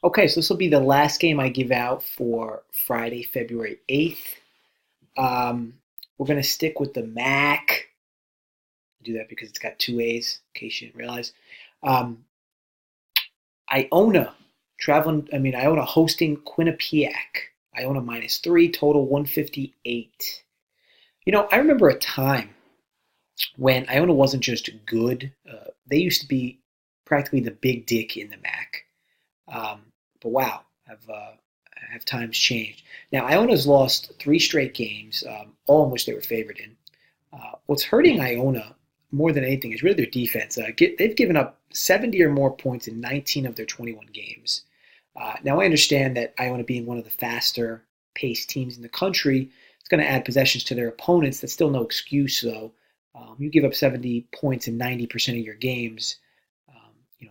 Okay, so this will be the last game I give out for Friday, February 8th. We're going to stick with the MAC. Do that because it's got two A's, in case you didn't realize. Um, Iona hosting Quinnipiac. Iona -3, total 158. I remember a time when Iona wasn't just good. They used to be practically the big dick in the MAC. But wow, have times changed? Now Iona's lost three straight games, all in which they were favored in. What's hurting Iona more than anything is really their defense. They've given up 70 or more points in 19 of their 21 games. Now I understand that Iona being one of the faster paced teams in the country, it's going to add possessions to their opponents. That's still no excuse, though. You give up 70 points in 90% of your games.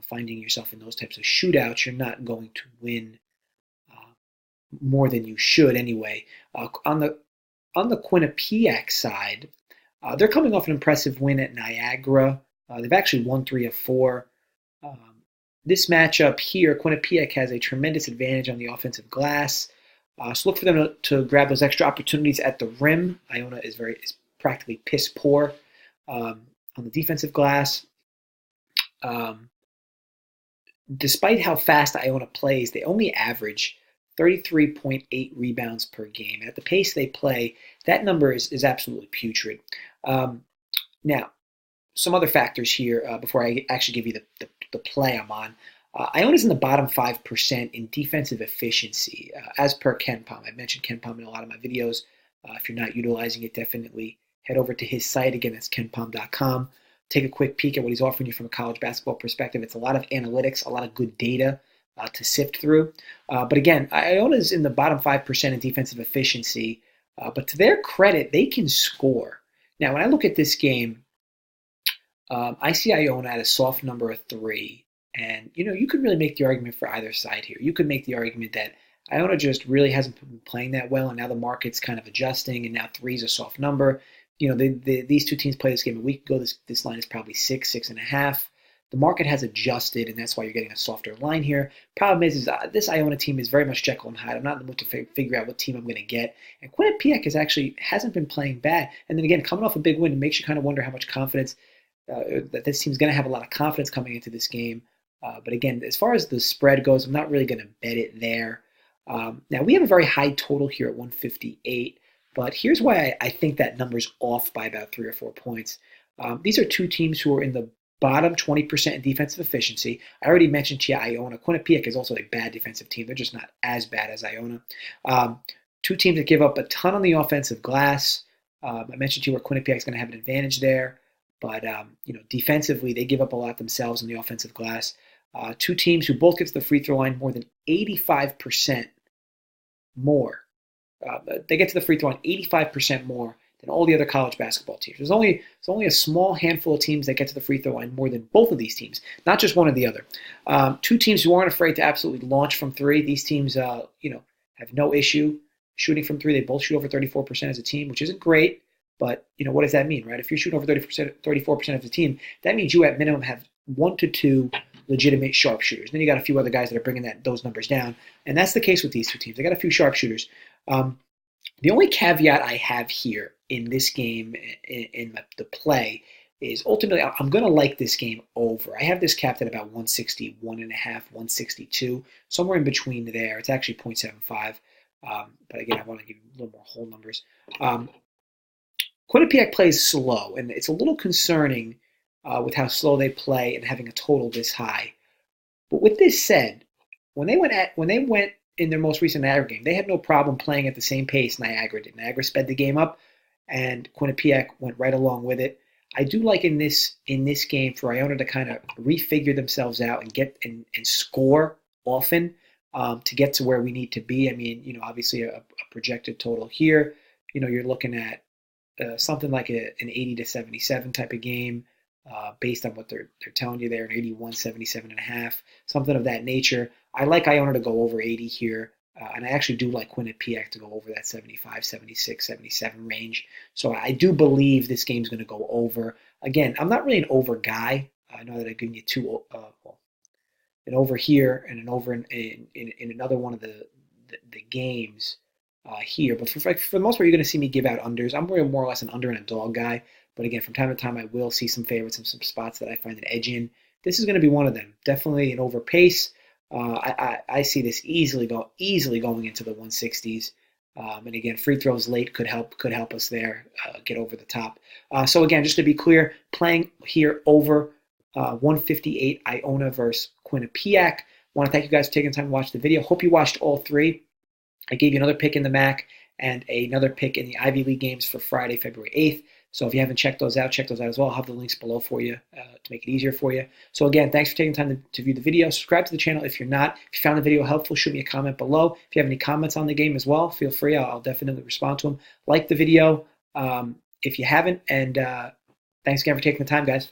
Finding yourself in those types of shootouts, you're not going to win more than you should anyway. On the Quinnipiac side, they're coming off an impressive win at Niagara. They've actually won 3 of 4. This matchup here, Quinnipiac has a tremendous advantage on the offensive glass. So look for them to grab those extra opportunities at the rim. Iona is practically piss poor on the defensive glass. Despite how fast Iona plays, they only average 33.8 rebounds per game. At the pace they play, that number is absolutely putrid. Now, some other factors here before I actually give you the play I'm on. Iona's in the bottom 5% in defensive efficiency, as per KenPom. I've mentioned KenPom in a lot of my videos. If you're not utilizing it, definitely head over to his site. Again, that's kenpom.com. Take a quick peek at what he's offering you from a college basketball perspective. It's a lot of analytics, a lot of good data to sift through. But again, Iona's in the bottom 5% in defensive efficiency. But to their credit, they can score. Now, when I look at this game, I see Iona at a soft number of 3. And, you could really make the argument for either side here. You could make the argument that Iona just really hasn't been playing that well, and now the market's kind of adjusting, and now 3 is a soft number. These two teams played this game a week ago. This line is probably 6.5. The market has adjusted, and that's why you're getting a softer line here. Problem is this Iona team is very much Jekyll and Hyde. I'm not in the mood to figure out what team I'm going to get. And Quinnipiac hasn't been playing bad. And then again, coming off a big win, it makes you kind of wonder how much confidence that this team's going to have a lot of confidence coming into this game. But again, as far as the spread goes, I'm not really going to bet it there. Now, we have a very high total here at 158. But here's why I think that number's off by about 3 or 4 points. These are two teams who are in the bottom 20% in defensive efficiency. I already mentioned to you Iona. Quinnipiac is also a bad defensive team. They're just not as bad as Iona. Two teams that give up a ton on the offensive glass. I mentioned to you where Quinnipiac's going to have an advantage there. But, defensively, they give up a lot themselves on the offensive glass. Two teams who both get to the free throw line more than 85% more. They get to the free throw line 85% more than all the other college basketball teams. There's only a small handful of teams that get to the free throw line more than both of these teams, not just one or the other. Two teams who aren't afraid to absolutely launch from 3. These teams, have no issue shooting from 3. They both shoot over 34% as a team, which isn't great. But, what does that mean, right? If you're shooting over 34% of the team, that means you at minimum have 1 to 2 legitimate sharpshooters. Then you got a few other guys that are bringing those numbers down. And that's the case with these two teams. They got a few sharpshooters. The only caveat I have here in this game, in the play, is ultimately I'm going to like this game over. I have this capped at about 161.5, 162, somewhere in between there. It's actually 0.75. But again, I want to give you a little more whole numbers. Quinnipiac plays slow, and it's a little concerning with how slow they play and having a total this high. But with this said, when they went in their most recent Niagara game, they had no problem playing at the same pace Niagara did. Niagara sped the game up, and Quinnipiac went right along with it. I do like in this game for Iona to kind of refigure themselves out and get and score often to get to where we need to be. I mean, obviously a projected total here. You're looking at something like an 80 to 77 type of game based on what they're telling you there, an 81, 77.5, something of that nature. I like Iona to go over 80 here, and I actually do like Quinnipiac to go over that 75, 76, 77 range. So I do believe this game's going to go over. Again, I'm not really an over guy. I know that I've given you an over here and an over in another one of the games here. But for the most part, you're going to see me give out unders. I'm more or less an under and a dog guy. But again, from time to time, I will see some favorites and some spots that I find an edge in. This is going to be one of them. Definitely an over pace. I see this easily going into the 160s. And again, free throws late could help us there get over the top. So again, just to be clear, playing here over 158 Iona versus Quinnipiac. Want to thank you guys for taking the time to watch the video. Hope you watched all three. I gave you another pick in the MAC and another pick in the Ivy League games for Friday, February 8th. So if you haven't checked those out, check those out as well. I'll have the links below for you to make it easier for you. So again, thanks for taking time to view the video. Subscribe to the channel if you're not. If you found the video helpful, shoot me a comment below. If you have any comments on the game as well, feel free. I'll definitely respond to them. Like the video if you haven't. And thanks again for taking the time, guys.